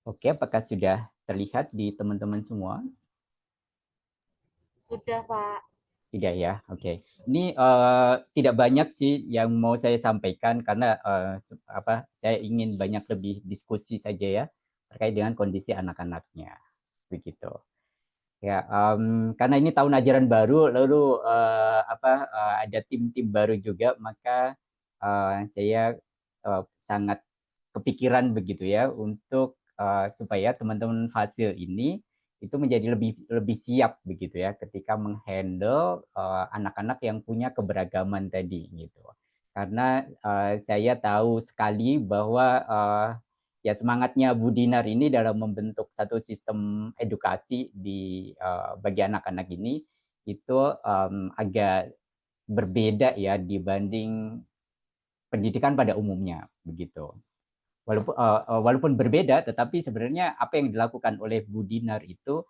Oke, apakah sudah terlihat di teman-teman semua? Sudah, Pak. Tidak ya, oke. Ini tidak banyak sih yang mau saya sampaikan karena saya ingin banyak lebih diskusi saja ya terkait dengan kondisi anak-anaknya, begitu. Ya, karena ini tahun ajaran baru, lalu ada tim-tim baru juga, maka saya sangat kepikiran begitu ya untuk supaya teman-teman Fasil ini itu menjadi lebih lebih siap begitu ya ketika menghandle anak-anak yang punya keberagaman tadi gitu. Karena saya tahu sekali bahwa ya semangatnya Bu Dinar ini dalam membentuk satu sistem edukasi di bagi anak-anak ini itu agak berbeda ya dibanding pendidikan pada umumnya begitu. Walaupun berbeda, tetapi sebenarnya apa yang dilakukan oleh Bu Dinar itu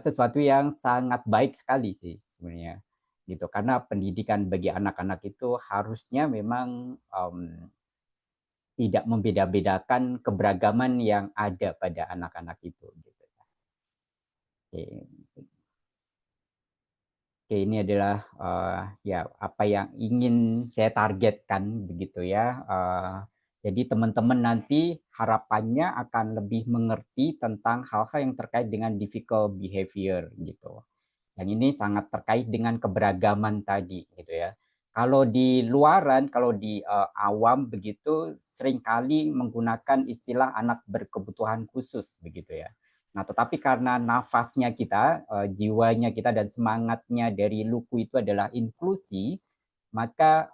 sesuatu yang sangat baik sekali sih sebenarnya gitu. Karena pendidikan bagi anak-anak itu harusnya memang tidak membeda-bedakan keberagaman yang ada pada anak-anak itu. Gitu. Oke. Oke, ini adalah ya apa yang ingin saya targetkan begitu ya. Jadi teman-teman nanti harapannya akan lebih mengerti tentang hal-hal yang terkait dengan difficult behavior gitu. Dan ini sangat terkait dengan keberagaman tadi gitu ya. Kalau di luaran, kalau di awam begitu seringkali menggunakan istilah anak berkebutuhan khusus begitu ya. Nah, tetapi karena nafasnya kita, jiwanya kita dan semangatnya dari Luku itu adalah inklusi, maka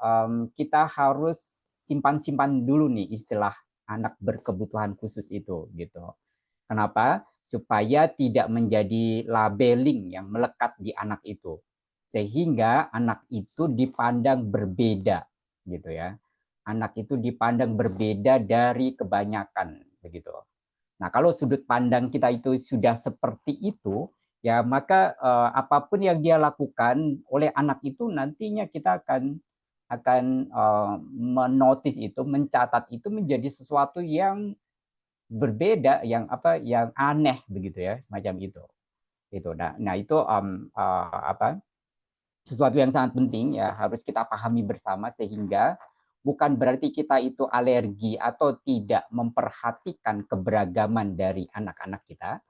kita harus simpan-simpan dulu nih istilah anak berkebutuhan khusus itu gitu. Kenapa? Supaya tidak menjadi labeling yang melekat di anak itu. Sehingga anak itu dipandang berbeda gitu ya. Anak itu dipandang berbeda dari kebanyakan begitu. Nah, kalau sudut pandang kita itu sudah seperti itu, ya maka apapun yang dia lakukan oleh anak itu nantinya kita akan menotis itu, mencatat itu menjadi sesuatu yang berbeda, yang aneh begitu ya, macam itu. Itu. Nah itu sesuatu yang sangat penting ya harus kita pahami bersama sehingga bukan berarti kita itu alergi atau tidak memperhatikan keberagaman dari anak-anak kita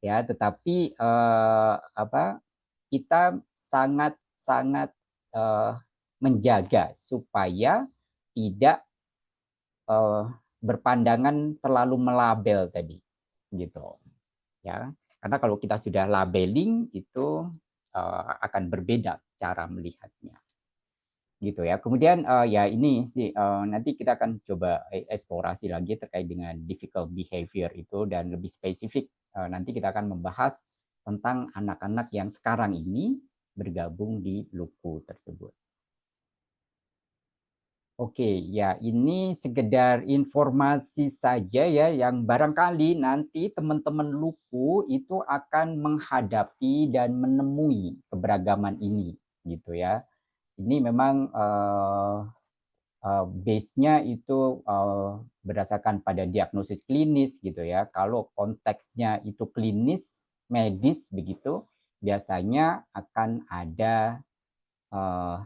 ya, tetapi kita sangat sangat eh, menjaga supaya tidak eh, berpandangan terlalu melabel tadi gitu ya, karena kalau kita sudah labeling itu akan berbeda cara melihatnya gitu ya. Kemudian ya ini sih nanti kita akan coba eksplorasi lagi terkait dengan difficult behavior itu dan lebih spesifik nanti kita akan membahas tentang anak-anak yang sekarang ini bergabung di Luku tersebut. Oke, ya ini sekedar informasi saja ya yang barangkali nanti teman-teman Luku itu akan menghadapi dan menemui keberagaman ini gitu ya. Ini memang base-nya itu berdasarkan pada diagnosis klinis gitu ya. Kalau konteksnya itu klinis, medis begitu, biasanya akan ada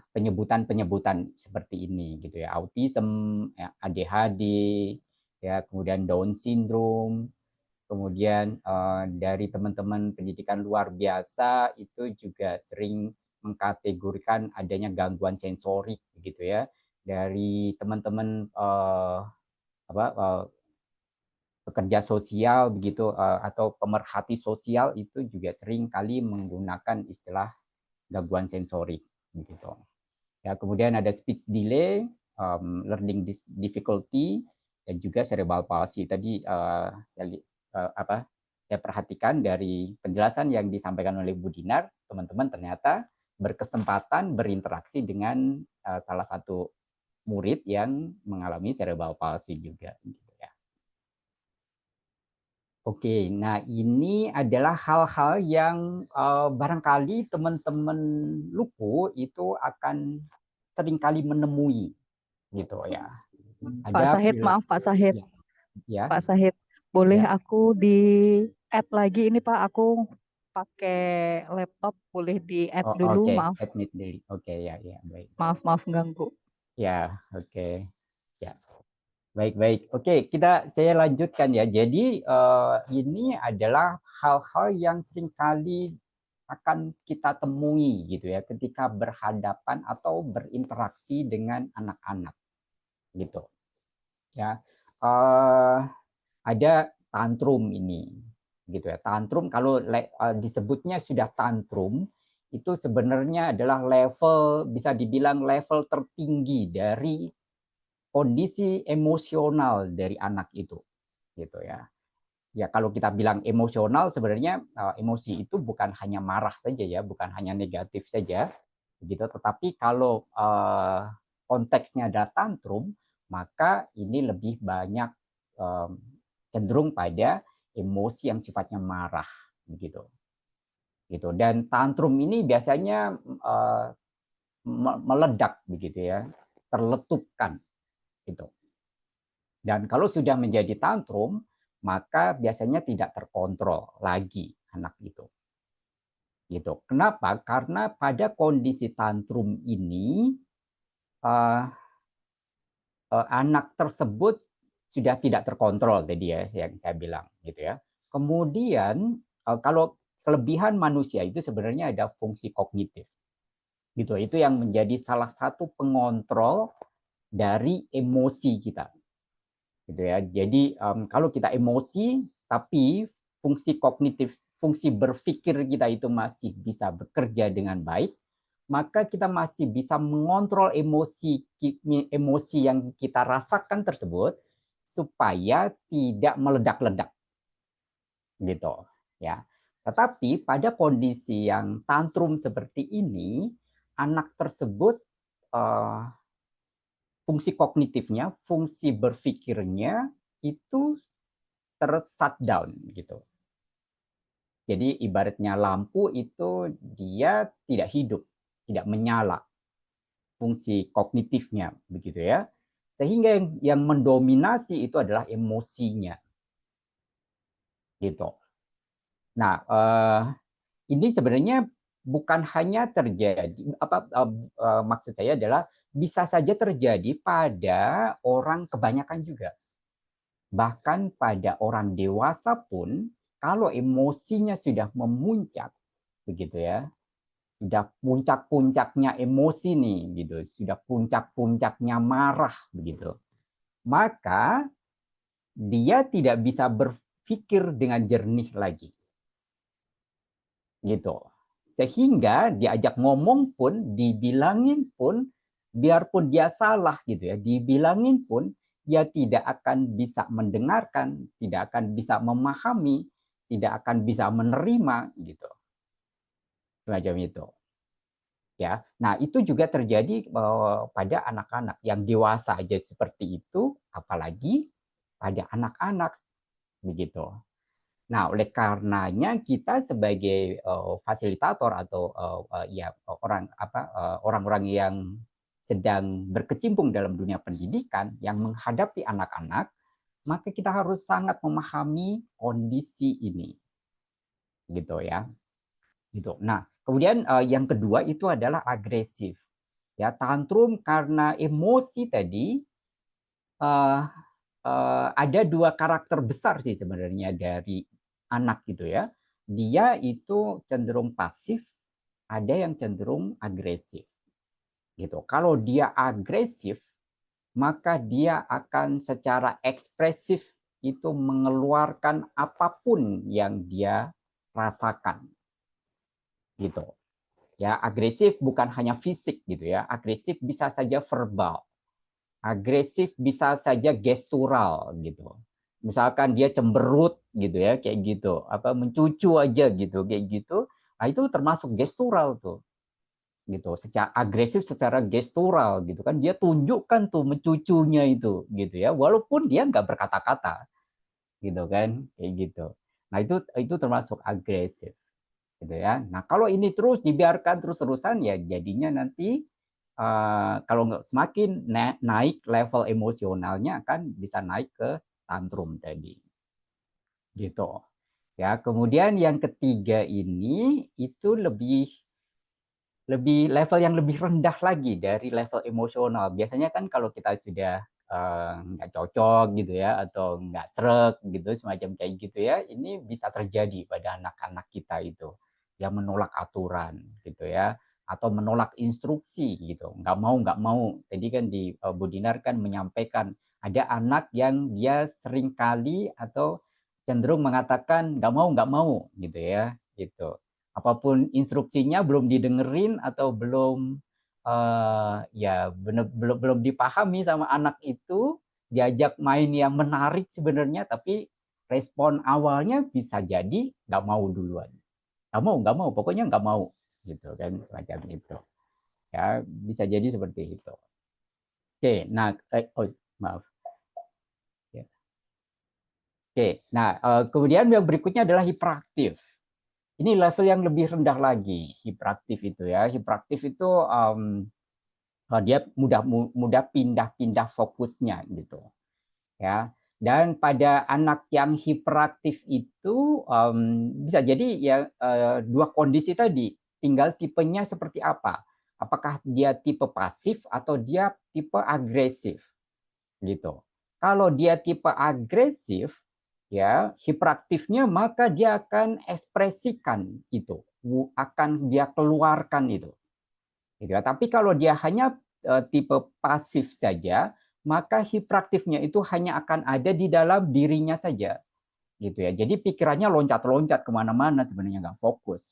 penyebutan-penyebutan seperti ini gitu ya, autism, ya, ADHD, ya kemudian Down syndrome, kemudian dari teman-teman pendidikan luar biasa itu juga sering mengkategorikan adanya gangguan sensorik gitu ya, dari teman-teman pekerja sosial begitu atau pemerhati sosial itu juga sering kali menggunakan istilah gangguan sensorik begitu. Ya, kemudian ada speech delay, learning difficulty, dan juga cerebral palsy. Tadi saya perhatikan dari penjelasan yang disampaikan oleh Bu Dinar, teman-teman ternyata berkesempatan berinteraksi dengan salah satu murid yang mengalami cerebral palsy juga. Gitu ya. Oke, nah ini adalah hal-hal yang barangkali teman-teman Luku itu akan seringkali menemui gitu ya. Pak Ada Sahid, maaf Pak Sahid. ya, ya. Pak Sahid. Boleh Ya. aku di add lagi ini Pak, aku pakai laptop, boleh di add Oh, dulu, oke, maaf, admit diri. Oke, ya, ya, baik. maaf ganggu. Ya, oke. Ya, baik, baik. Oke, saya lanjutkan ya. Jadi ini adalah hal-hal yang seringkali akan kita temui gitu ya ketika berhadapan atau berinteraksi dengan anak-anak gitu ya. Eh, ada tantrum ini gitu ya. Tantrum kalau disebutnya sudah tantrum itu sebenarnya adalah level, bisa dibilang level tertinggi dari kondisi emosional dari anak itu gitu ya. Ya kalau kita bilang emosional sebenarnya emosi itu bukan hanya marah saja ya, bukan hanya negatif saja gitu, tetapi kalau konteksnya ada tantrum, maka ini lebih banyak eh, cenderung pada emosi yang sifatnya marah gitu. Gitu. Dan tantrum ini biasanya meledak begitu ya, terletupkan gitu. Dan kalau sudah menjadi tantrum, maka biasanya tidak terkontrol lagi anak itu. Gitu. Kenapa? Karena pada kondisi tantrum ini uh, anak tersebut sudah tidak terkontrol tadi ya yang saya bilang gitu ya. Kemudian kalau kelebihan manusia itu sebenarnya ada fungsi kognitif gitu. Itu yang menjadi salah satu pengontrol dari emosi kita gitu ya. Jadi kalau kita emosi tapi fungsi kognitif, fungsi berpikir kita itu masih bisa bekerja dengan baik, maka kita masih bisa mengontrol emosi yang kita rasakan tersebut supaya tidak meledak-ledak gitu ya. Tetapi pada kondisi yang tantrum seperti ini, anak tersebut eh, fungsi kognitifnya, fungsi berpikirnya itu ter-shutdown gitu. Jadi ibaratnya lampu itu dia tidak hidup, tidak menyala fungsi kognitifnya begitu ya. Sehingga yang mendominasi itu adalah emosinya gitu. Nah, ini sebenarnya bukan hanya terjadi maksud saya adalah bisa saja terjadi pada orang kebanyakan juga. Bahkan pada orang dewasa pun kalau emosinya sudah memuncak begitu ya, sudah puncak-puncaknya emosi nih gitu, sudah puncak-puncaknya marah begitu. Maka dia tidak bisa berpikir dengan jernih lagi gitu. Sehingga diajak ngomong pun, dibilangin pun, biarpun dia salah gitu ya, dibilangin pun dia tidak akan bisa mendengarkan, tidak akan bisa memahami, tidak akan bisa menerima gitu. Semacam itu. Ya, nah itu juga terjadi pada anak-anak yang dewasa aja seperti itu, apalagi pada anak-anak begitu. Nah, oleh karenanya kita sebagai fasilitator atau ya orang-orang yang sedang berkecimpung dalam dunia pendidikan yang menghadapi anak-anak, maka kita harus sangat memahami kondisi ini, gitu ya. Gitu. Nah, kemudian yang kedua itu adalah agresif. Ya, tantrum karena emosi tadi uh, ada dua karakter besar sih sebenarnya dari anak gitu ya. Dia itu cenderung pasif, ada yang cenderung agresif. Gitu. Kalau dia agresif, maka dia akan secara ekspresif itu mengeluarkan apapun yang dia rasakan. Gitu. Ya, agresif bukan hanya fisik gitu ya. Agresif bisa saja verbal. Agresif bisa saja gestural gitu. Misalkan dia cemberut gitu ya, kayak gitu, apa mencucu aja gitu, kayak gitu. Nah, itu termasuk gestural tuh. Gitu. Secara agresif secara gestural gitu kan. Dia tunjukkan tuh mencucunya itu gitu ya, walaupun dia nggak berkata-kata gitu kan, kayak gitu. Nah, itu termasuk agresif gitu ya. Nah, kalau ini terus dibiarkan terus-terusan ya jadinya nanti kalau nggak semakin naik level emosionalnya akan bisa naik ke tantrum tadi gitu. Ya, kemudian yang ketiga ini itu lebih lebih level yang lebih rendah lagi dari level emosional. Biasanya kan kalau kita sudah nggak cocok gitu ya, atau nggak sreg gitu, semacam kayak gitu ya, ini bisa terjadi pada anak-anak kita itu yang menolak aturan gitu ya, atau menolak instruksi gitu, nggak mau. Tadi kan di Bu Dinar kan menyampaikan ada anak yang dia seringkali atau cenderung mengatakan nggak mau gitu ya, gitu. Apapun instruksinya belum didengerin atau belum ya belum dipahami sama anak itu, diajak main yang menarik sebenarnya, tapi respon awalnya bisa jadi nggak mau duluan. Nggak mau, pokoknya nggak mau gitu kan, macam itu. Ya, bisa jadi seperti itu. Oke, nah, oh, maaf. Ya. Oke, nah kemudian yang berikutnya adalah hiperaktif. Ini level yang lebih rendah lagi, hiperaktif itu ya. Hiperaktif itu dia mudah pindah-pindah fokusnya gitu ya. Dan pada anak yang hiperaktif itu bisa jadi ya dua kondisi tadi, tinggal tipenya seperti apa. Apakah dia tipe pasif atau dia tipe agresif gitu. Kalau dia tipe agresif ya, hiperaktifnya, maka dia akan ekspresikan itu, akan dia keluarkan itu. Gitu ya. Tapi kalau dia hanya tipe pasif saja, maka hiperaktifnya itu hanya akan ada di dalam dirinya saja, gitu ya. Jadi pikirannya loncat-loncat kemana-mana, sebenarnya nggak fokus,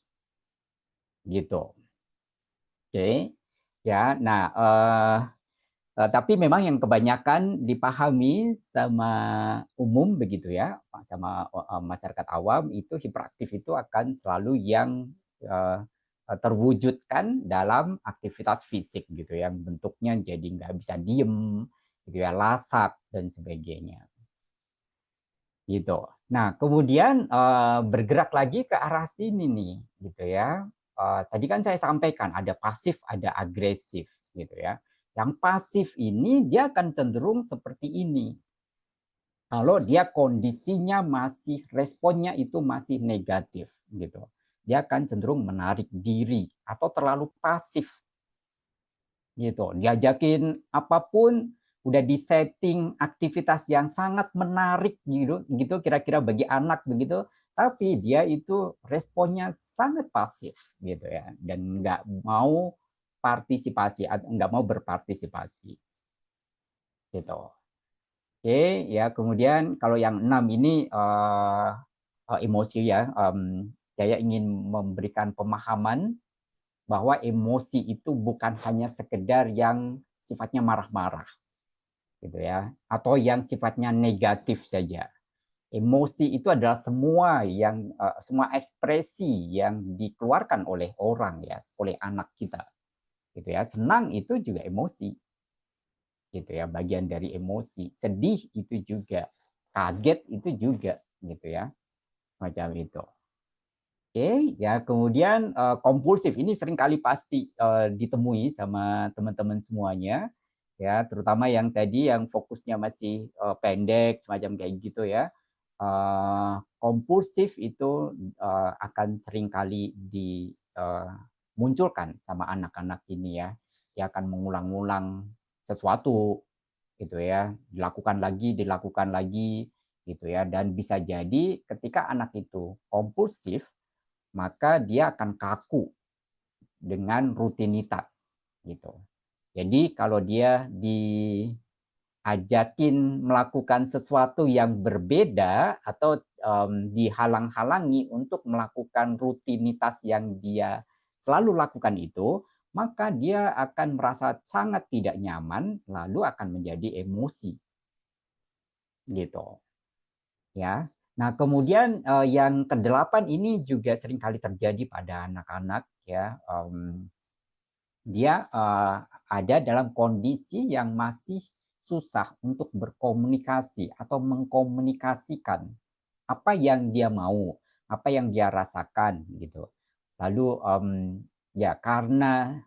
gitu. Oke, ya. Nah, tapi memang yang kebanyakan dipahami sama umum begitu ya, sama masyarakat awam itu hiperaktif itu akan selalu yang terwujudkan dalam aktivitas fisik gitu, yang bentuknya jadi nggak bisa diem, gitu ya, lasak dan sebagainya. Gitu. Nah, kemudian bergerak lagi ke arah sini nih, gitu ya. Tadi kan saya sampaikan ada pasif, ada agresif, gitu ya. Yang pasif ini dia akan cenderung seperti ini. Kalau dia kondisinya masih responnya itu masih negatif, gitu. Dia akan cenderung menarik diri atau terlalu pasif, gitu. Diajakin apapun, udah disetting aktivitas yang sangat menarik gitu kira-kira bagi anak begitu, tapi dia itu responnya sangat pasif gitu ya, dan nggak mau partisipasi atau nggak mau berpartisipasi gitu. Oke, ya kemudian kalau yang 6 ini emosi ya, saya ingin memberikan pemahaman bahwa emosi itu bukan hanya sekedar yang sifatnya marah-marah gitu ya, atau yang sifatnya negatif saja. Emosi itu adalah semua ekspresi yang dikeluarkan oleh orang ya, oleh anak kita gitu ya. Senang itu juga emosi gitu ya, bagian dari emosi. Sedih itu juga, kaget itu juga gitu ya, macam itu. Oke, ya kemudian kompulsif ini seringkali pasti ditemui sama teman-teman semuanya, ya terutama yang tadi yang fokusnya masih pendek, semacam kayak gitu ya. Kompulsif itu akan seringkali dimunculkan sama anak-anak ini ya, dia akan mengulang-ulang sesuatu gitu ya, dilakukan lagi gitu ya, dan bisa jadi ketika anak itu kompulsif maka dia akan kaku dengan rutinitas gitu. Jadi kalau dia diajakin melakukan sesuatu yang berbeda atau dihalang-halangi untuk melakukan rutinitas yang dia selalu lakukan itu, maka dia akan merasa sangat tidak nyaman, lalu akan menjadi emosi gitu. Ya. Nah, kemudian yang kedelapan ini juga seringkali terjadi pada anak-anak ya. Dia ada dalam kondisi yang masih susah untuk berkomunikasi atau mengkomunikasikan apa yang dia mau, apa yang dia rasakan gitu. Lalu ya karena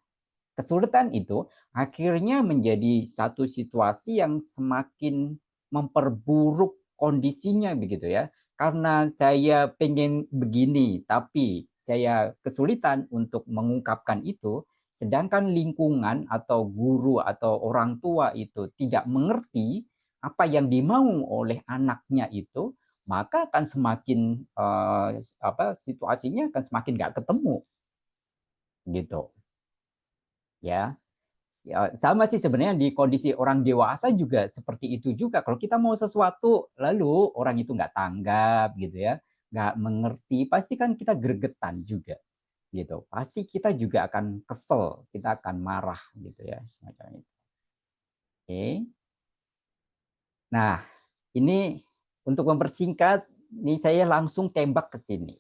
kesulitan itu akhirnya menjadi satu situasi yang semakin memperburuk kondisinya begitu ya. karena saya pengen begini, tapi saya kesulitan untuk mengungkapkan itu, sedangkan lingkungan atau guru atau orang tua itu tidak mengerti apa yang dimau oleh anaknya itu, maka akan semakin situasinya akan semakin nggak ketemu gitu ya. Ya, sama sih sebenarnya di kondisi orang dewasa juga seperti itu juga. Kalau kita mau sesuatu, lalu orang itu nggak tanggap gitu ya, nggak mengerti, pasti kan kita gregetan juga gitu. Pasti kita juga akan kesel, kita akan marah gitu ya, semacam itu. Oke. Nah, ini untuk mempersingkat, ini saya langsung tembak ke sini.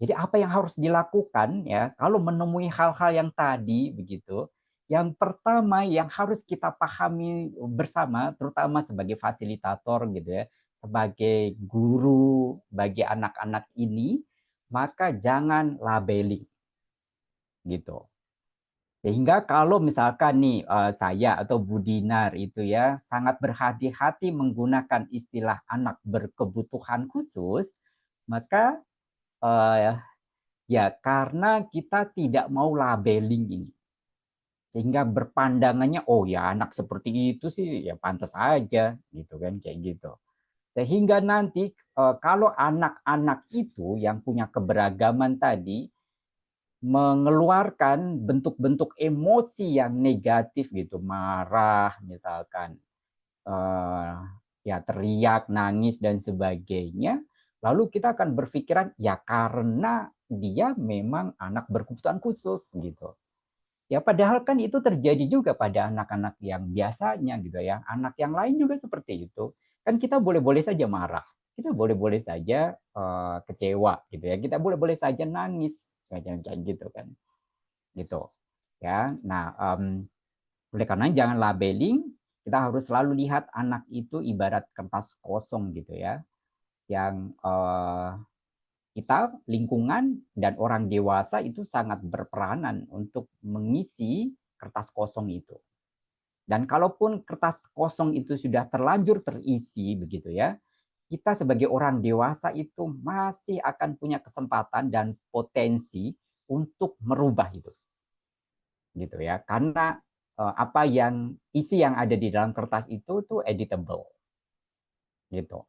Jadi apa yang harus dilakukan ya kalau menemui hal-hal yang tadi begitu? Yang pertama yang harus kita pahami bersama, terutama sebagai fasilitator gitu ya, sebagai guru bagi anak-anak ini, maka jangan labeling gitu. Sehingga kalau misalkan nih saya atau Bu Dinar itu ya sangat berhati-hati menggunakan istilah anak berkebutuhan khusus, maka eh, ya, karena kita tidak mau labeling ini. Sehingga berpandangannya, oh ya anak seperti itu sih ya pantas aja, gitu kan, kayak gitu. Sehingga nanti kalau anak-anak itu yang punya keberagaman tadi, mengeluarkan bentuk-bentuk emosi yang negatif gitu, marah misalkan, eh, ya teriak, nangis, dan sebagainya, lalu kita akan berpikiran, ya karena dia memang anak berkebutuhan khusus gitu. Ya padahal kan itu terjadi juga pada anak-anak yang biasanya gitu ya. Anak yang lain juga seperti itu. Kan kita boleh-boleh saja marah. Kita boleh-boleh saja kecewa gitu ya. Kita boleh-boleh saja nangis macam kayak gitu kan. Gitu. Ya. Nah, oleh karena jangan labeling, kita harus selalu lihat anak itu ibarat kertas kosong gitu ya. Yang kita, lingkungan, dan orang dewasa itu sangat berperanan untuk mengisi kertas kosong itu. Dan kalaupun kertas kosong itu sudah terlanjur terisi begitu ya, kita sebagai orang dewasa itu masih akan punya kesempatan dan potensi untuk merubah itu. Gitu ya. Karena apa yang isi yang ada di dalam kertas itu tuh editable. Gitu.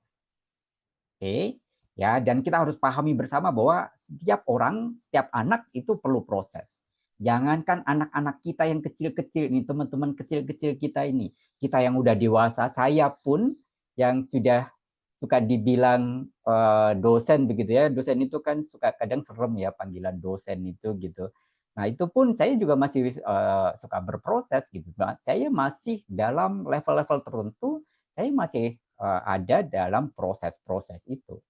Oke, ya, dan kita harus pahami bersama bahwa setiap orang, setiap anak itu perlu proses. Jangankan anak-anak kita yang kecil-kecil ini, teman-teman kecil-kecil kita ini, kita yang udah dewasa, saya pun yang sudah suka dibilang dosen begitu ya, dosen itu kan suka kadang serem ya panggilan dosen itu gitu. Nah itu pun saya juga masih suka berproses gitu. Nah, saya masih dalam level-level tertentu, saya masih ada dalam proses-proses itu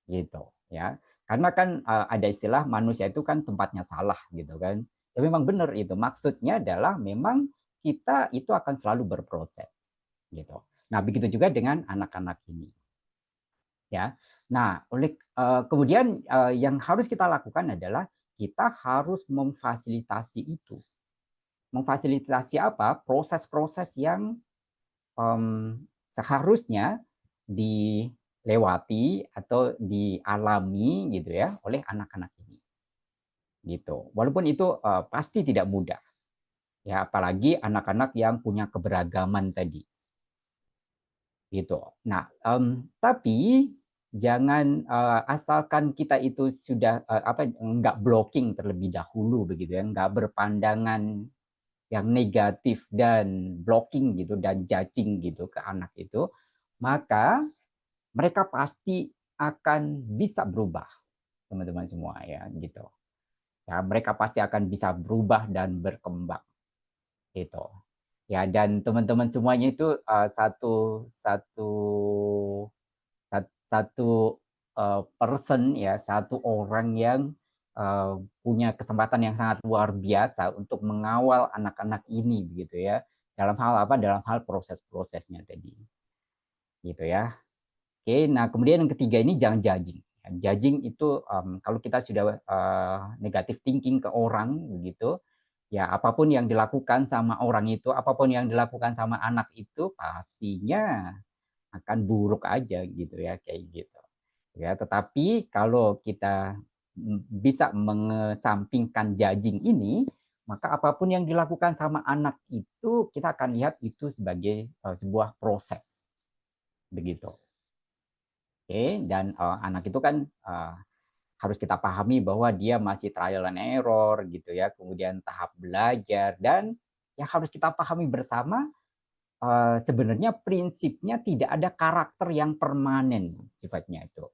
gitu ya, karena kan ada istilah manusia itu kan tempatnya salah gitu kan ya, memang benar itu maksudnya adalah memang kita itu akan selalu berproses gitu. Nah begitu juga dengan anak-anak ini ya. Nah kemudian yang harus kita lakukan adalah kita harus memfasilitasi itu. Memfasilitasi apa? Proses-proses yang seharusnya dilewati atau dialami gitu ya oleh anak-anak ini gitu. Walaupun itu pasti tidak mudah ya, apalagi anak-anak yang punya keberagaman tadi gitu. Nah tapi jangan asalkan kita itu sudah nggak blocking terlebih dahulu begitu ya, nggak berpandangan yang negatif dan blocking gitu dan judging gitu ke anak itu, maka mereka pasti akan bisa berubah, teman-teman semua ya gitu. Ya, mereka pasti akan bisa berubah dan berkembang gitu. Ya, dan teman-teman semuanya itu satu satu satu person ya, satu orang yang punya kesempatan yang sangat luar biasa untuk mengawal anak-anak ini begitu ya. Dalam hal apa? Dalam hal proses-prosesnya tadi. Gitu ya. Oke, nah kemudian yang ketiga ini jangan judging. Judging itu kalau kita sudah negative thinking ke orang begitu, ya apapun yang dilakukan sama orang itu, apapun yang dilakukan sama anak itu pastinya akan buruk aja gitu ya, kayak gitu. Ya, tetapi kalau kita bisa mengesampingkan judging ini, maka apapun yang dilakukan sama anak itu kita akan lihat itu sebagai sebuah proses, begitu. Oke, dan anak itu kan harus kita pahami bahwa dia masih trial and error gitu ya, kemudian tahap belajar, dan yang harus kita pahami bersama sebenarnya prinsipnya tidak ada karakter yang permanen sifatnya itu.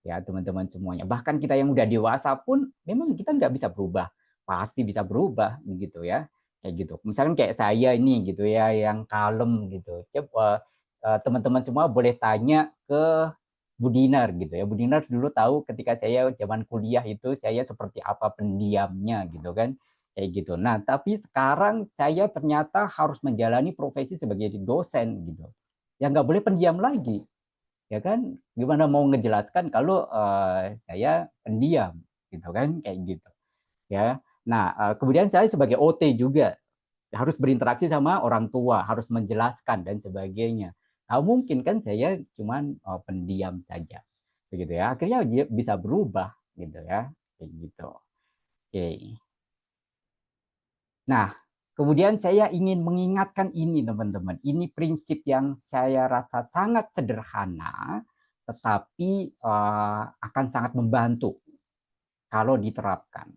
Ya, teman-teman semuanya. Bahkan kita yang udah dewasa pun memang kita nggak bisa berubah. Pasti bisa berubah gitu ya. Kayak gitu. Misalkan kayak saya ini gitu ya, yang kalem gitu. Coba teman-teman semua boleh tanya ke Bu Dinar gitu ya. Bu Dinar dulu tahu ketika saya zaman kuliah itu saya seperti apa pendiamnya gitu kan. Kayak gitu. Nah, tapi sekarang saya ternyata harus menjalani profesi sebagai dosen gitu. Ya nggak boleh pendiam lagi, ya kan, gimana mau ngejelaskan kalau saya pendiam gitu kan, kayak gitu ya. Nah, kemudian saya sebagai OT juga harus berinteraksi sama orang tua, harus menjelaskan dan sebagainya. Nah, mungkin kan saya cuman pendiam saja begitu ya, akhirnya dia bisa berubah gitu ya, kayak gitu. Oke. Nah, kemudian saya ingin mengingatkan ini teman-teman. Ini prinsip yang saya rasa sangat sederhana, tetapi akan sangat membantu kalau diterapkan.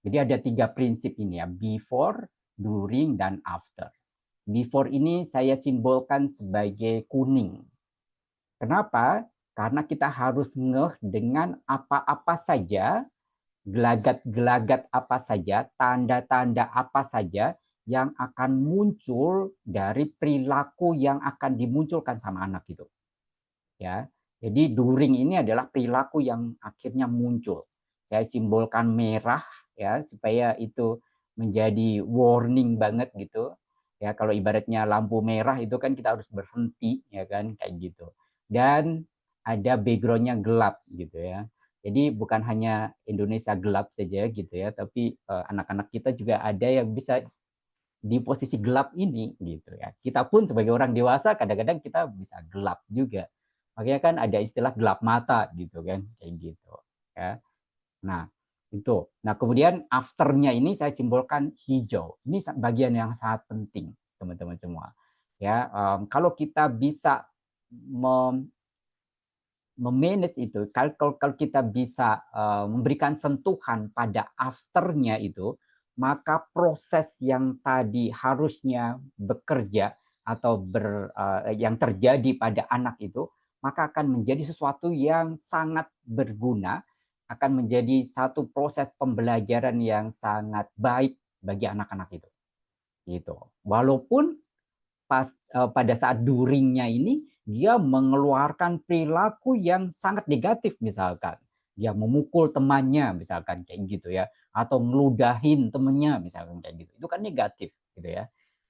Jadi ada 3 prinsip ini ya, before, during, dan after. Before ini saya simbolkan sebagai kuning. Kenapa? Karena kita harus ngeh dengan apa-apa saja, gelagat-gelagat apa saja, tanda-tanda apa saja yang akan muncul dari perilaku yang akan dimunculkan sama anak itu. Ya, jadi during ini adalah perilaku yang akhirnya muncul. Saya simbolkan merah ya supaya itu menjadi warning banget gitu. Ya, kalau ibaratnya lampu merah itu kan kita harus berhenti ya kan, kayak gitu. Dan ada backgroundnya gelap gitu ya. Jadi bukan hanya Indonesia gelap saja gitu ya, tapi anak-anak kita juga ada yang bisa di posisi gelap ini gitu ya. Kita pun sebagai orang dewasa kadang-kadang kita bisa gelap juga. Makanya kan ada istilah gelap mata gitu kan, kayak gitu ya. Nah, itu. Nah, kemudian afternya ini saya simbolkan hijau. Ini bagian yang sangat penting, teman-teman semua. Ya, kalau kita bisa memanage itu, kalau kita bisa memberikan sentuhan pada afternya itu, maka proses yang tadi harusnya bekerja atau yang terjadi pada anak itu, maka akan menjadi sesuatu yang sangat berguna, akan menjadi satu proses pembelajaran yang sangat baik bagi anak-anak itu. Gitu. Walaupun pada saat duringnya ini dia mengeluarkan perilaku yang sangat negatif, misalkan dia memukul temannya misalkan kayak gitu ya, atau ngeludahin temennya misalkan kayak gitu, itu kan negatif gitu ya.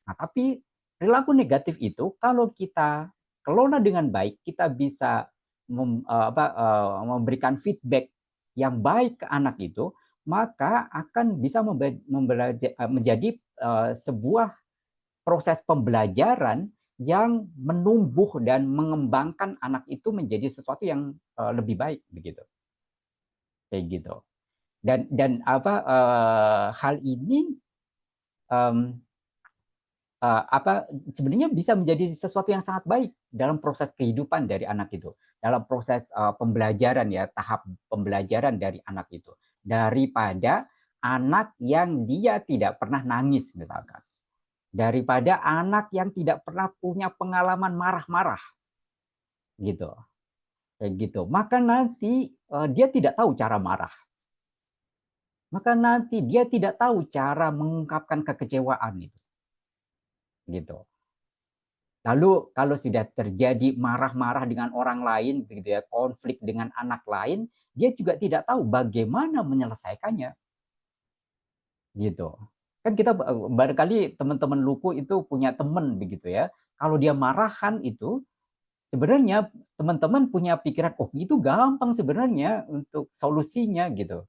Nah, tapi perilaku negatif itu kalau kita kelola dengan baik, kita bisa memberikan feedback yang baik ke anak itu, maka akan bisa menjadi sebuah proses pembelajaran yang menumbuh dan mengembangkan anak itu menjadi sesuatu yang lebih baik begitu, kayak gitu. Dan hal ini um, sebenarnya bisa menjadi sesuatu yang sangat baik dalam proses kehidupan dari anak itu, dalam proses pembelajaran ya, tahap pembelajaran dari anak itu, daripada anak yang dia tidak pernah nangis misalkan, daripada anak yang tidak pernah punya pengalaman marah-marah gitu, kayak gitu. Maka nanti dia tidak tahu cara marah, maka nanti dia tidak tahu cara mengungkapkan kekecewaan itu, gitu. Lalu kalau sudah terjadi marah-marah dengan orang lain, begitu ya, konflik dengan anak lain, dia juga tidak tahu bagaimana menyelesaikannya, gitu. Kan kita barangkali teman-teman Luku itu punya teman begitu ya. Kalau dia marahan itu, sebenarnya teman-teman punya pikiran, oh itu gampang sebenarnya untuk solusinya gitu,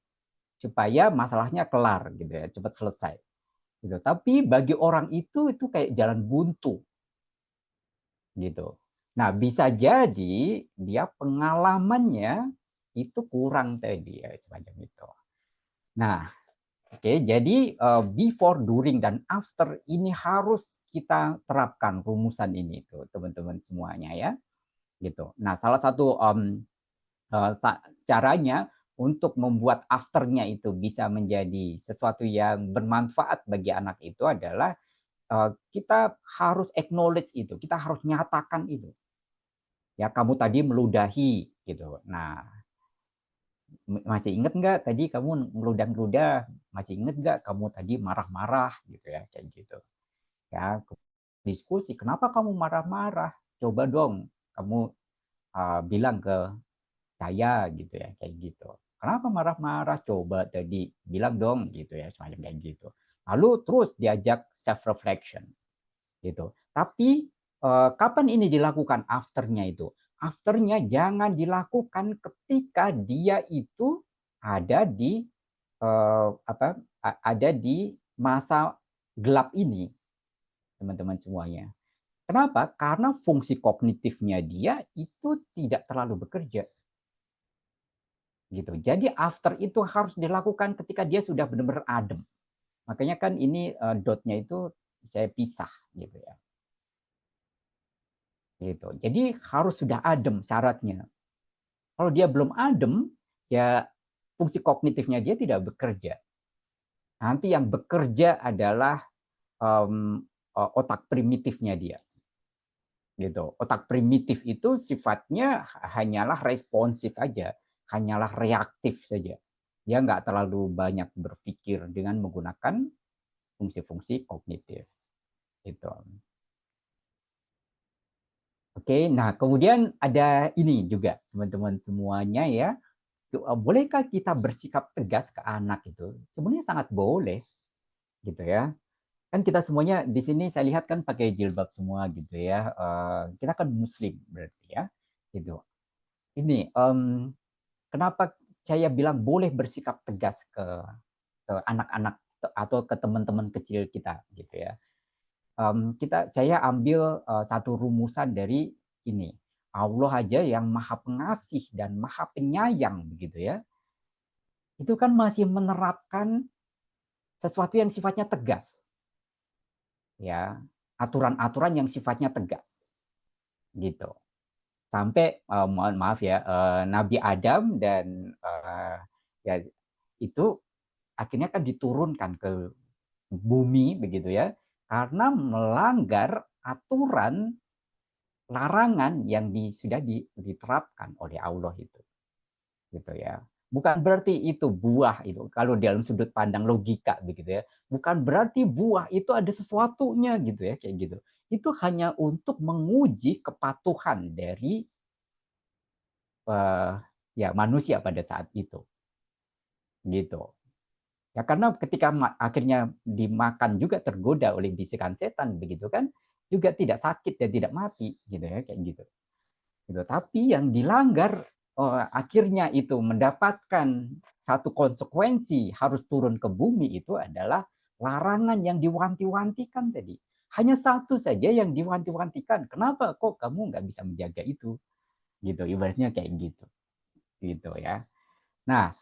supaya masalahnya kelar gitu ya, cepat selesai. Gitu. Tapi bagi orang itu kayak jalan buntu gitu. Nah, bisa jadi dia pengalamannya itu kurang tadi ya, semacam itu. Nah, oke, jadi before, during, dan after ini harus kita terapkan rumusan ini tuh teman-teman semuanya ya, gitu. Nah, salah satu caranya untuk membuat afternya itu bisa menjadi sesuatu yang bermanfaat bagi anak itu adalah kita harus acknowledge itu, kita harus nyatakan itu. Ya, kamu tadi meludahi gitu. Nah, masih ingat nggak tadi kamu meludah-meludah? Masih ingat nggak kamu tadi marah-marah gitu ya, kayak gitu. Ya, diskusi, kenapa kamu marah-marah? Coba dong kamu bilang ke saya gitu ya, kayak gitu. Kenapa marah-marah? Coba tadi bilang dong gitu ya, semacam kayak gitu. Lalu terus diajak self reflection gitu. Tapi kapan ini dilakukan afternya itu? Afternya jangan dilakukan ketika dia itu ada di ada di masa gelap ini, teman-teman semuanya. Kenapa? Karena fungsi kognitifnya dia itu tidak terlalu bekerja. Gitu. Jadi after itu harus dilakukan ketika dia sudah benar-benar adem. Makanya kan ini dotnya itu saya pisah gitu ya. Gitu. Jadi harus sudah adem syaratnya. Kalau dia belum adem, ya fungsi kognitifnya dia tidak bekerja. Nanti yang bekerja adalah otak primitifnya dia. Gitu. Otak primitif itu sifatnya hanyalah responsif aja, hanyalah reaktif saja. Dia nggak terlalu banyak berpikir dengan menggunakan fungsi-fungsi kognitif. Gitu. Oke, nah kemudian ada ini juga teman-teman semuanya ya. Bolehkah kita bersikap tegas ke anak itu? Sebenarnya sangat boleh, gitu ya. Kan kita semuanya di sini saya lihat kan pakai jilbab semua gitu ya. Kita kan Muslim berarti ya, gitu. Ini kenapa saya bilang boleh bersikap tegas ke anak-anak atau ke teman-teman kecil kita, gitu ya. Saya ambil satu rumusan dari ini. Allah aja yang maha pengasih dan maha penyayang begitu ya. Itu kan masih menerapkan sesuatu yang sifatnya tegas. Ya, aturan-aturan yang sifatnya tegas. Gitu. Sampai mohon maaf ya, Nabi Adam dan ya itu akhirnya kan diturunkan ke bumi begitu ya, karena melanggar aturan larangan yang sudah diterapkan oleh Allah itu, gitu ya. Bukan berarti itu buah itu kalau dalam sudut pandang logika begitu ya. Bukan berarti buah itu ada sesuatunya gitu ya, kayak gitu. Itu hanya untuk menguji kepatuhan dari ya manusia pada saat itu, gitu. Ya karena ketika akhirnya dimakan juga tergoda oleh bisikan setan begitu kan, juga tidak sakit dan tidak mati gitu ya, kayak gitu. Gitu. Tapi yang dilanggar akhirnya itu mendapatkan satu konsekuensi harus turun ke bumi itu adalah larangan yang diwanti-wantikan tadi. Hanya satu saja yang diwanti-wantikan. Kenapa kok kamu nggak bisa menjaga itu? Gitu, ibaratnya kayak gitu. Gitu ya. Nah,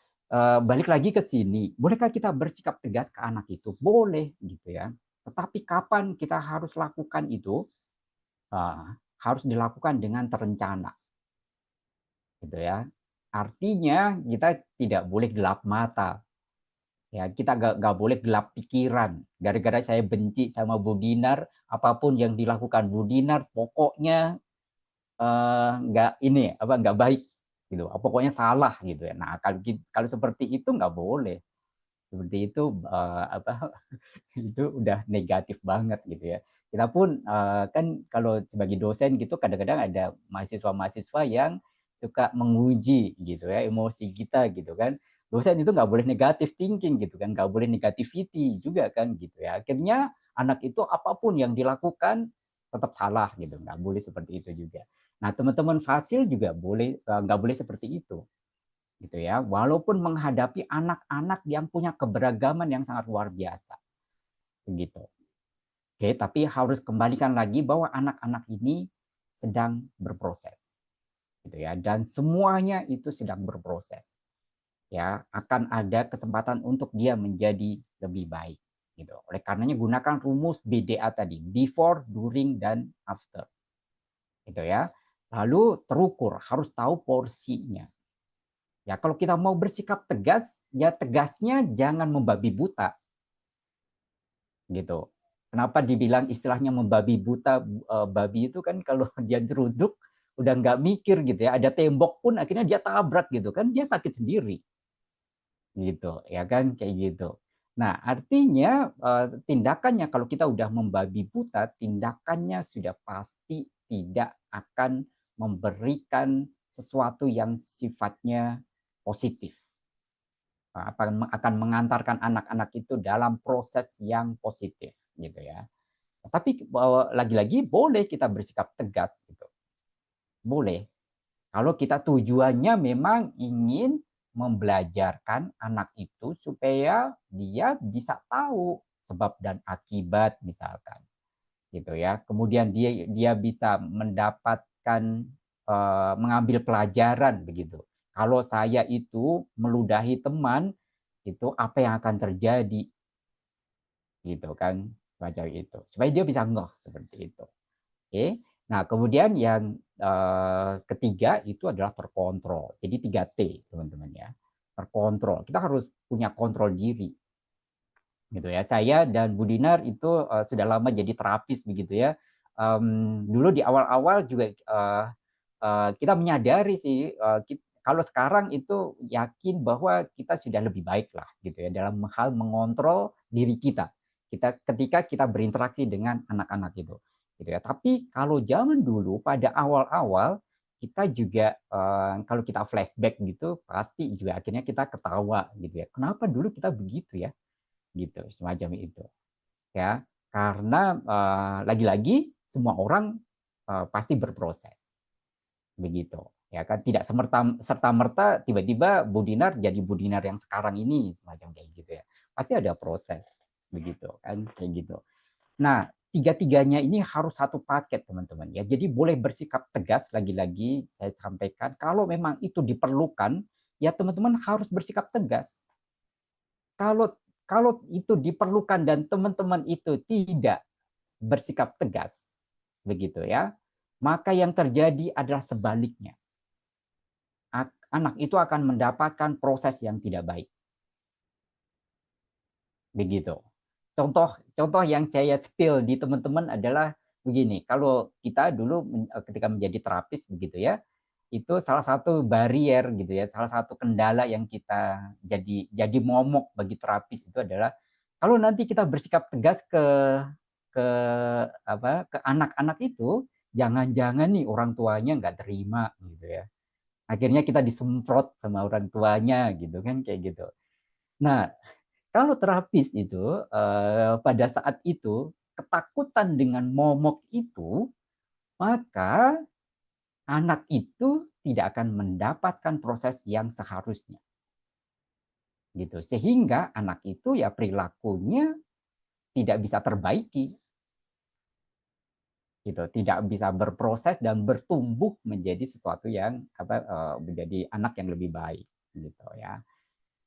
balik lagi ke sini. Bolehkah kita bersikap tegas ke anak itu? Boleh gitu ya. Tetapi kapan kita harus lakukan itu? Harus dilakukan dengan terencana gitu ya. Artinya kita tidak boleh gelap mata. Ya, kita nggak boleh gelap pikiran. Gara-gara saya benci sama Bu Dinar, apapun yang dilakukan Bu Dinar, pokoknya nggak ini apa nggak baik gitu. Pokoknya salah gitu ya. Nah, kalau seperti itu nggak boleh. Seperti itu apa itu udah negatif banget gitu ya. Kita pun kan kalau sebagai dosen gitu kadang-kadang ada mahasiswa-mahasiswa yang suka menguji gitu ya emosi kita gitu kan. Dosen itu nggak boleh negatif thinking gitu kan, nggak boleh negativity juga kan gitu ya. Akhirnya anak itu apapun yang dilakukan tetap salah gitu, nggak boleh seperti itu juga. Nah teman-teman fasil juga boleh nggak boleh seperti itu gitu ya. Walaupun menghadapi anak-anak yang punya keberagaman yang sangat luar biasa begitu. Oke, tapi harus kembalikan lagi bahwa anak-anak ini sedang berproses gitu ya. Dan semuanya itu sedang berproses. Ya, akan ada kesempatan untuk dia menjadi lebih baik gitu. Oleh karenanya gunakan rumus BDA tadi, before, during dan after. Gitu ya. Lalu terukur, harus tahu porsinya. Ya, kalau kita mau bersikap tegas, ya tegasnya jangan membabi buta. Gitu. Kenapa dibilang istilahnya membabi buta? Babi itu kan kalau dia jeruduk udah nggak mikir gitu ya. Ada tembok pun akhirnya dia tabrak gitu kan, dia sakit sendiri. Gitu ya kan, kayak gitu. Nah, artinya tindakannya kalau kita udah membabi buta, tindakannya sudah pasti tidak akan memberikan sesuatu yang sifatnya positif. Akan mengantarkan anak-anak itu dalam proses yang positif gitu ya. Tapi lagi-lagi boleh kita bersikap tegas gitu. Boleh. Kalau kita tujuannya memang ingin membelajarkan anak itu supaya dia bisa tahu sebab dan akibat misalkan gitu ya. Kemudian dia bisa mendapatkan mengambil pelajaran begitu. Kalau saya itu meludahi teman itu apa yang akan terjadi gitu kan, semacam itu. Supaya dia bisa ngeh seperti itu. Oke. Nah, kemudian yang ketiga itu adalah terkontrol. Jadi 3T, teman-teman ya. Terkontrol. Kita harus punya kontrol diri. Gitu ya. Saya dan Bu Dinar itu sudah lama jadi terapis begitu ya. Dulu di awal-awal juga kita menyadari sih kalau sekarang itu yakin bahwa kita sudah lebih baik lah gitu ya dalam hal mengontrol diri kita. Ketika kita berinteraksi dengan anak-anak itu gitu ya. Tapi kalau zaman dulu pada awal-awal kita juga kalau kita flashback gitu pasti juga akhirnya kita ketawa gitu ya. Kenapa dulu kita begitu ya? Gitu, semacam itu. Ya, karena lagi-lagi semua orang pasti berproses. Begitu. Ya kan tidak serta merta tiba-tiba Bu Dinar jadi Bu Dinar yang sekarang ini semacam kayak gitu ya. Pasti ada proses begitu kan kayak gitu. Nah, tiga-tiganya ini harus satu paket, teman-teman ya. Jadi boleh bersikap tegas lagi-lagi saya sampaikan kalau memang itu diperlukan, ya teman-teman harus bersikap tegas. Kalau kalau itu diperlukan dan teman-teman itu tidak bersikap tegas, begitu ya, maka yang terjadi adalah sebaliknya. Anak itu akan mendapatkan proses yang tidak baik. Begitu. Contoh yang saya spill di teman-teman adalah begini, kalau kita dulu ketika menjadi terapis begitu ya, itu salah satu barrier gitu ya, salah satu kendala yang kita jadi momok bagi terapis itu adalah kalau nanti kita bersikap tegas ke ke anak-anak itu, jangan-jangan nih orang tuanya nggak terima gitu ya. Akhirnya kita disemprot sama orang tuanya gitu kan kayak gitu. Nah, kalau terapis itu pada saat itu ketakutan dengan momok itu, maka anak itu tidak akan mendapatkan proses yang seharusnya. Gitu. Sehingga anak itu ya perilakunya tidak bisa terbaiki. Gitu, tidak bisa berproses dan bertumbuh menjadi sesuatu yang menjadi anak yang lebih baik gitu ya.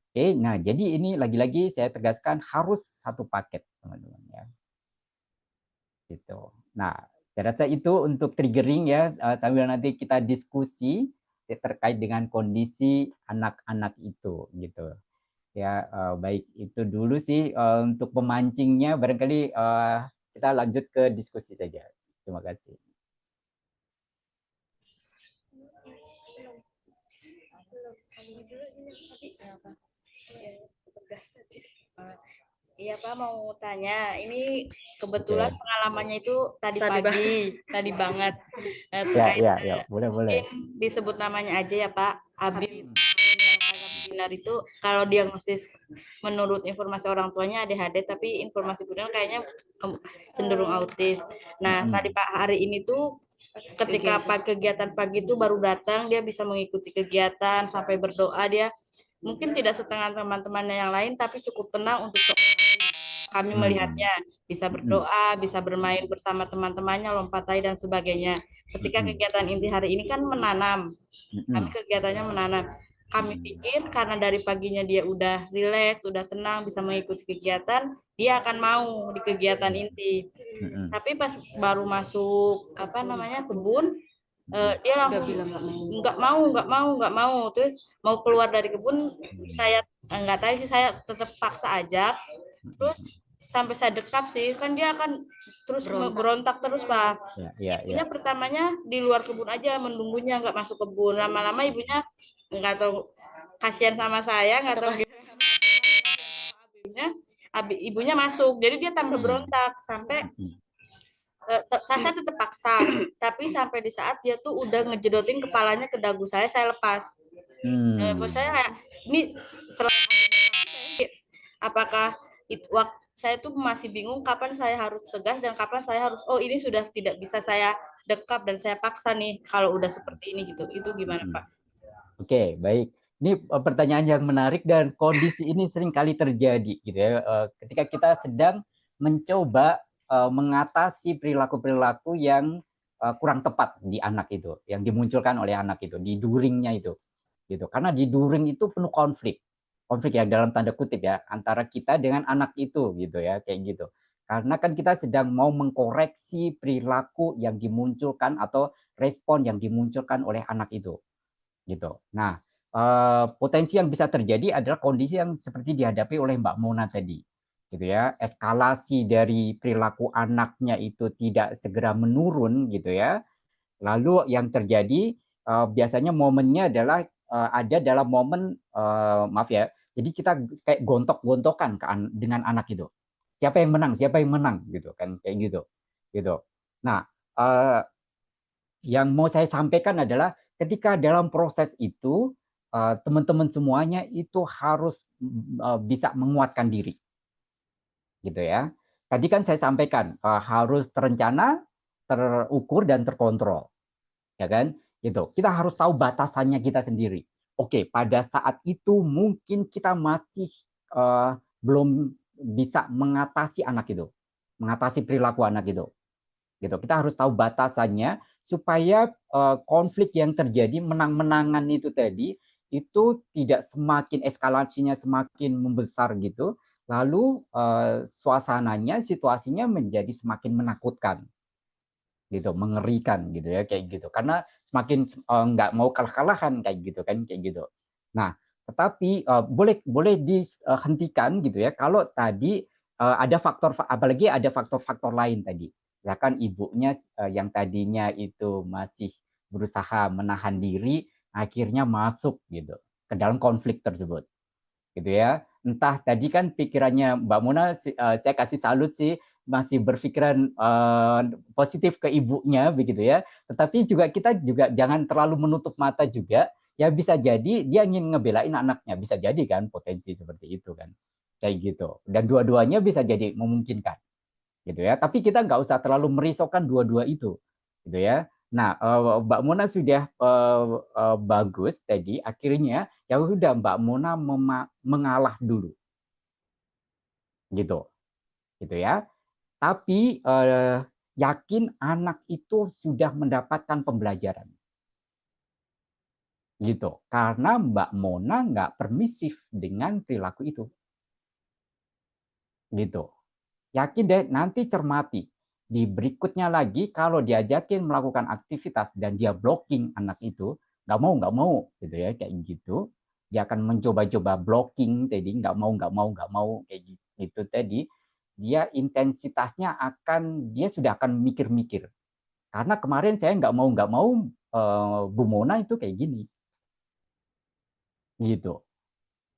Oke, nah jadi ini lagi-lagi saya tegaskan harus satu paket teman-teman ya. Gitu. Nah, saya rasa itu untuk triggering ya, sambil nanti kita diskusi terkait dengan kondisi anak-anak itu gitu. Ya, baik itu dulu sih untuk pemancingnya, barangkali kita lanjut ke diskusi saja. Terima kasih. Iya Pak, mau tanya. Ini kebetulan pengalamannya itu tadi pagi, tadi banget. Terkait Ya, boleh. mungkin disebut namanya aja ya Pak, Habib. Binar itu kalau diagnosis menurut informasi orang tuanya ADHD, tapi informasi Binar kayaknya cenderung autis. Nah, tadi Pak hari ini tuh ketika kegiatan pagi itu baru datang, dia bisa mengikuti kegiatan sampai berdoa, dia mungkin tidak setengah teman-temannya yang lain, tapi cukup tenang untuk kami melihatnya. Bisa berdoa, bisa bermain bersama teman-temannya, lompat tali dan sebagainya. Ketika kegiatan inti hari ini kan menanam, kami kegiatannya menanam. Kami pikir karena dari paginya dia udah rileks, udah tenang, bisa mengikuti kegiatan, dia akan mau di kegiatan inti. Tapi pas baru masuk apa namanya kebun, dia langsung nggak mau, terus mau keluar dari kebun, saya nggak tahu sih, saya tetap paksa ajak, terus sampai saya dekap sih, kan dia akan terus berontak terus Pak. Ibunya pertamanya di luar kebun aja menunggunya, nggak masuk kebun. Lama-lama ibunya nggak tahu, kasihan sama saya, nggak tahu ibunya masuk, jadi dia tambah berontak sampai saya tetap paksa, tapi sampai di saat dia tuh udah ngejedotin kepalanya ke dagu saya lepas. Buat saya kayak ini apakah waktu saya tuh masih bingung kapan saya harus tegas dan kapan saya harus, oh ini sudah tidak bisa saya dekap dan saya paksa nih kalau udah seperti ini gitu. Itu gimana Pak? Oke, baik. Ini pertanyaan yang menarik dan kondisi ini sering kali terjadi gitu ya. Ketika kita sedang mencoba mengatasi perilaku-perilaku yang kurang tepat di anak itu, yang dimunculkan oleh anak itu, di duringnya itu. Gitu. Karena di during itu penuh konflik. Konflik yang dalam tanda kutip ya, antara kita dengan anak itu gitu ya, kayak gitu. Karena kan kita sedang mau mengkoreksi perilaku yang dimunculkan atau respon yang dimunculkan oleh anak itu gitu. Nah, potensi yang bisa terjadi adalah kondisi yang seperti dihadapi oleh Mbak Mona tadi, gitu ya. Eskalasi dari perilaku anaknya itu tidak segera menurun, gitu ya. Lalu yang terjadi biasanya momennya adalah ada dalam momen maaf ya. Jadi kita kayak gontok-gontokan dengan anak itu. Siapa yang menang? Siapa yang menang? Gitu kan, kayak gitu, gitu. Nah, yang mau saya sampaikan adalah ketika dalam proses itu teman-teman semuanya itu harus bisa menguatkan diri, gitu ya. Tadi kan saya sampaikan harus terencana, terukur dan terkontrol, ya kan? Gitu. Kita harus tahu batasannya kita sendiri. Oke, pada saat itu mungkin kita masih belum bisa mengatasi anak itu, mengatasi perilaku anak itu. Gitu. Kita harus tahu batasannya supaya konflik yang terjadi menang-menangan itu tadi itu tidak semakin eskalasinya semakin membesar gitu, lalu suasananya, situasinya menjadi semakin menakutkan gitu, mengerikan gitu ya, kayak gitu. Karena semakin nggak mau kalah-kalahan kayak gitu kan, kayak gitu. Nah, tetapi boleh dihentikan gitu ya kalau tadi ada faktor, apalagi ada faktor-faktor lain tadi. Ya kan ibunya yang tadinya itu masih berusaha menahan diri, akhirnya masuk gitu ke dalam konflik tersebut. Gitu ya. Entah tadi kan pikirannya Mbak Mona, saya kasih salut sih, masih berpikiran positif ke ibunya begitu ya. Tetapi juga kita juga jangan terlalu menutup mata juga. Ya bisa jadi dia ingin ngebelain anaknya, bisa jadi kan potensi seperti itu kan, kayak gitu. Dan dua-duanya bisa jadi memungkinkan, gitu ya. Tapi kita nggak usah terlalu merisaukan dua-dua itu, gitu ya. Nah, Mbak Mona sudah bagus tadi. Akhirnya ya udah Mbak Mona mengalah dulu, gitu, gitu ya. Tapi yakin anak itu sudah mendapatkan pembelajaran, gitu. Karena Mbak Mona nggak permisif dengan perilaku itu, gitu. Yakin deh, nanti cermati. Di berikutnya lagi, kalau diajakin melakukan aktivitas dan dia blocking anak itu, nggak mau, gitu ya, kayak gitu. Dia akan mencoba-coba blocking tadi, nggak mau, kayak gitu tadi. Dia intensitasnya dia sudah akan mikir-mikir. Karena kemarin saya nggak mau, Bu Mona itu kayak gini, gitu.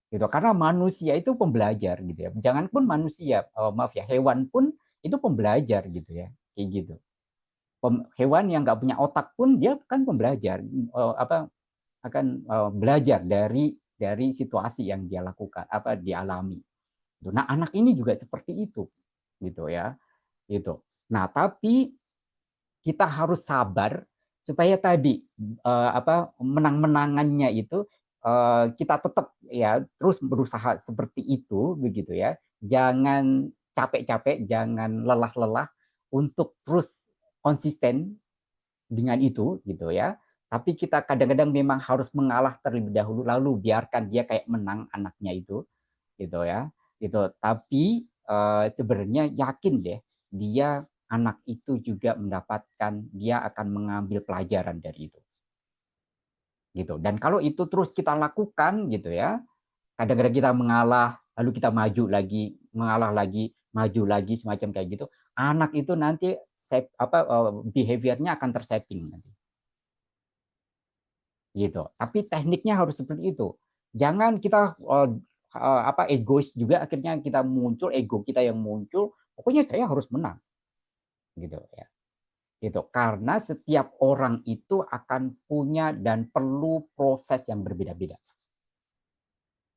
Gitu. Karena manusia itu pembelajar gitu ya. Janganpun manusia, maaf ya, hewan pun itu pembelajar gitu ya, kayak gitu. Hewan yang nggak punya otak pun dia kan pembelajar, akan belajar dari situasi yang dia lakukan, dialami. Nah, anak ini juga seperti itu, gitu ya, gitu. Nah, tapi kita harus sabar supaya tadi menang-menangannya itu kita tetap ya terus berusaha seperti itu begitu ya. Jangan capek-capek, jangan lelah-lelah untuk terus konsisten dengan itu gitu ya. Tapi kita kadang-kadang memang harus mengalah terlebih dahulu, lalu biarkan dia kayak menang anaknya itu gitu ya. Gitu. Tapi sebenarnya yakin deh dia anak itu juga mendapatkan, dia akan mengambil pelajaran dari itu. Gitu. Dan kalau itu terus kita lakukan gitu ya, kadang-kadang kita mengalah, lalu kita maju lagi, mengalah lagi, maju lagi, semacam kayak gitu. Anak itu nanti behavior-nya akan tersetting nanti. Gitu. Tapi tekniknya harus seperti itu. Jangan kita egois juga, akhirnya kita muncul, ego kita yang muncul, pokoknya saya harus menang. Gitu ya. Gitu. Karena setiap orang itu akan punya dan perlu proses yang berbeda-beda.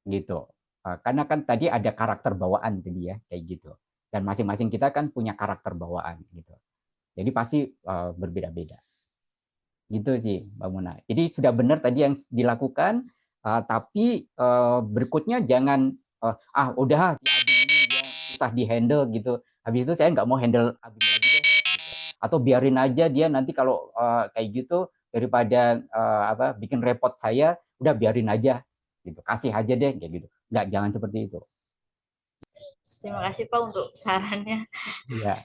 Gitu. Karena kan tadi ada karakter bawaan tadi ya, kayak gitu. Dan masing-masing kita kan punya karakter bawaan gitu. Jadi pasti berbeda-beda. Gitu sih, Mbak Muna. Jadi sudah benar tadi yang dilakukan, tapi berikutnya jangan udah si Abim ini dia susah di-handle gitu. Habis itu saya nggak mau handle Abim lagi deh. Atau biarin aja dia nanti kalau kayak gitu daripada bikin repot saya, udah biarin aja gitu. Kasih aja deh kayak gitu. Nggak, jangan seperti itu. Terima kasih Pak untuk sarannya. Iya.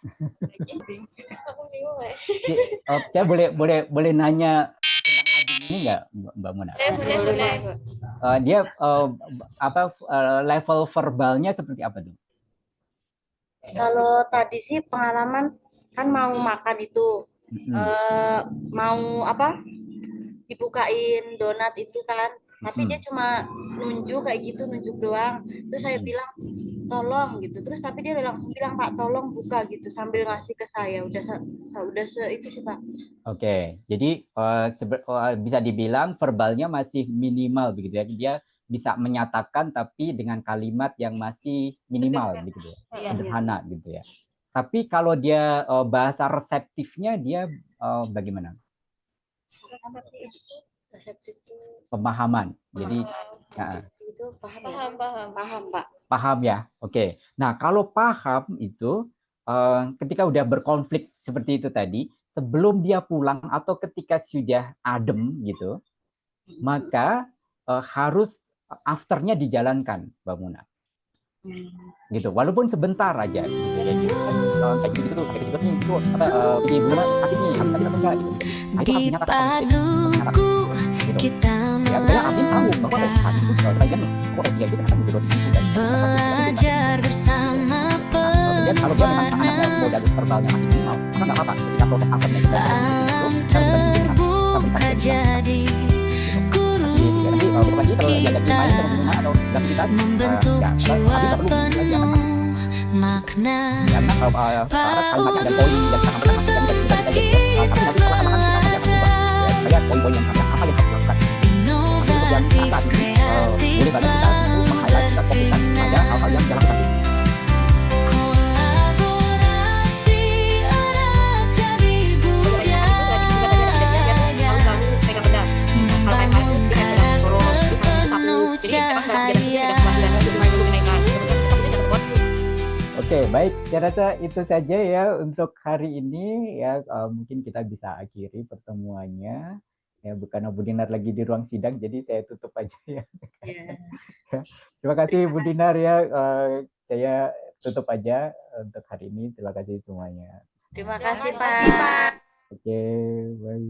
Aku bingung ya. Saya boleh nanya tentang Abim ini nggak, Mbak Muna? Boleh. Dia level verbalnya seperti apa tuh? Kalau tadi sih pengalaman kan mau makan itu, mau dibukain donat itu kan, tapi dia cuma nunjuk kayak gitu, nunjuk doang. Terus saya bilang tolong gitu, terus tapi dia langsung bilang Pak tolong buka gitu sambil ngasih ke saya. Udah itu sih Pak. Oke, jadi bisa dibilang verbalnya masih minimal begitu ya. Dia bisa menyatakan tapi dengan kalimat yang masih minimal begitu ya. Sederhana gitu ya. Tapi kalau dia bahasa reseptifnya dia bagaimana? Reseptif itu Pemahaman. Jadi itu paham Pak. Paham ya. Oke. Nah, kalau paham itu ketika udah berkonflik seperti itu tadi, sebelum dia pulang atau ketika sudah adem gitu, maka harus afternya dijalankan, Mbak Muna. Gitu, walaupun sebentar aja gitu ya. Jadi kan kayak gitu tuh, kayak gitu nih, itu ini gimana sakit nih, harus tadi apa enggak gitu. Nah, itu harus dinyatakan gitu. Kita Ya, Abim tahu bahwa saat itu bagian kok dia itu kan menjadi belajar bersama kemudian kalau dia memang anaknya modal verbalnya masih minimal, maka nggak apa-apa ketika proses akhirnya kita alam terbuka jadi guru kita membentuk jiwa penuh makna inovatif kreatif selalu bersinar kolaborasi erat jadi budaya membangun karakter penuh cahaya. Oke, baik. Saya rasa itu saja ya untuk hari ini ya. Mungkin kita bisa akhiri pertemuannya. Ya, bukan Bu Dinar lagi di ruang sidang, jadi saya tutup aja ya. Terima kasih Bu Dinar ya. Saya tutup aja untuk hari ini. Terima kasih semuanya. Terima kasih Pak. Oke, bye.